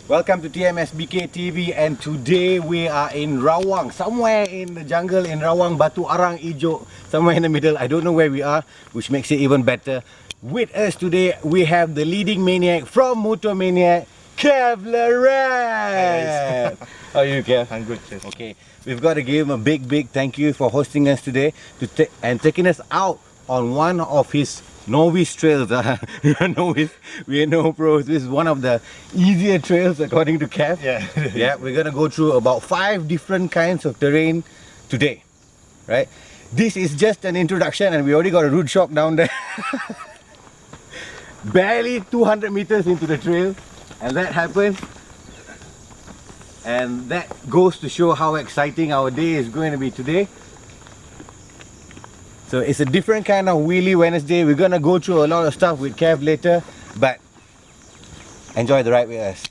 Welcome to TMSBK TV, and today we are in Rawang, somewhere in the jungle in Rawang, Batu Arang Ijo, somewhere in the middle. I don't know where we are, which makes it even better. With us today, we have the leading maniac from Motor Maniac, Kev Lorette. How are you, Kev? I'm good, sir. Okay, we've got to give him a big thank you for hosting us today and taking us out on one of his novice trails. We are novice, we are no pros. This is one of the easier trails according to Kev. Yeah, we're gonna go through about 5 different kinds of terrain today, right? This is just an introduction and we already got a root shock down there. Barely 200 meters into the trail, and that happened. And that goes to show how exciting our day is going to be today. So it's a different kind of wheelie Wednesday. We're gonna go through a lot of stuff with Kev later, but enjoy the ride with us.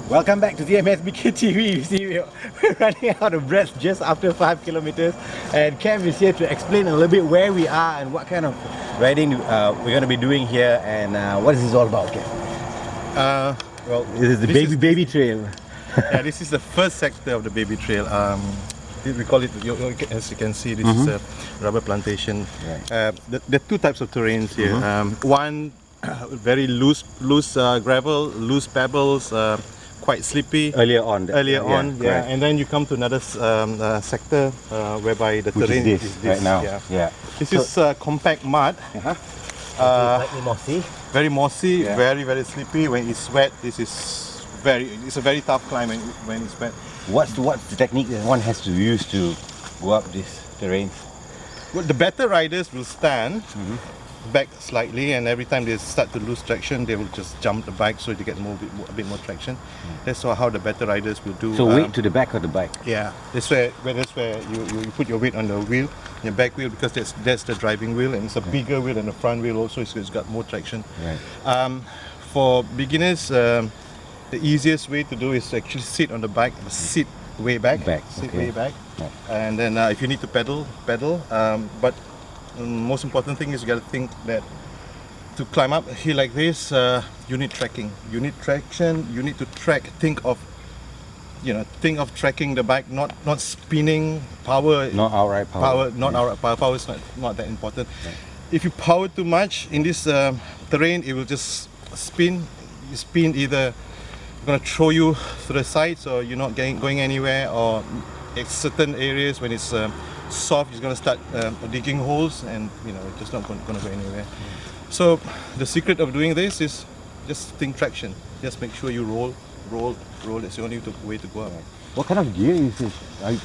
Welcome back to TMSBK TV. You see, we're running out of breath just after 5 kilometers, and Kev is here to explain a little bit where we are and what kind of riding we're going to be doing here, and what is this all about, Kev? Well, This is the baby trail. yeah, this is the first sector of the baby trail. We call it, as you can see, this is a rubber plantation. Right. There are two types of terrains here. One, very loose gravel, loose pebbles, quite slippy. Earlier on. Yeah. And then you come to another sector whereby the Which terrain is this this right now. Yeah. This is compact mud. Slightly mossy. Very mossy, Yeah. very slippery. When it's wet, it's a very tough climb when it's wet. What's the technique that one has to use to go up this terrain? Well, the better riders will stand back slightly, and every time they start to lose traction, they will just jump the bike so they get a bit more traction. That's how the better riders will do. So weight to the back of the bike. Yeah, that's where you put your weight on the wheel, your back wheel, because that's the driving wheel, and it's a bigger wheel than the front wheel also, so it's got more traction. Right. For beginners, the easiest way to do is to actually sit on the bike, sit way back, way back, Right. and then if you need to pedal. But most important thing is you got to think that to climb up a hill like this, you need trekking. You need traction. You need to track. Think of tracking the bike, not spinning. Power. Not outright power. Outright power. Power is not that important. Right. If you power too much in this terrain, it will just spin. You spin either going to throw you to the sides, or you're not going anywhere, or at certain areas when it's soft, it's going to start digging holes, and it's just not going to go anywhere. So the secret of doing this is just think traction. Just make sure you roll. That's the only way to go up. What kind of gear is this?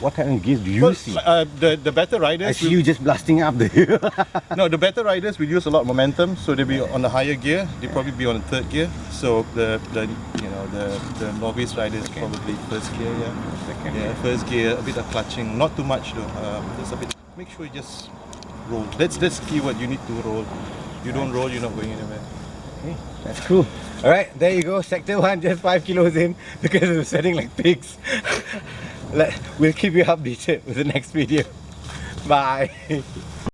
What kind of gears do you see? The better riders. I see you just blasting up the hill. No, the better riders will use a lot of momentum, so they'll be on the higher gear. They'll probably be on the third gear. So the novice riders probably first gear. First gear, a bit of clutching, not too much though. Just a bit. Make sure you just roll. That's the keyword. You need to roll. You don't roll, you're not going anywhere. Okay, that's cool. Alright, there you go. Sector 1, just 5 kilos in because we're sweating like pigs. We'll keep you updated with the next video. Bye.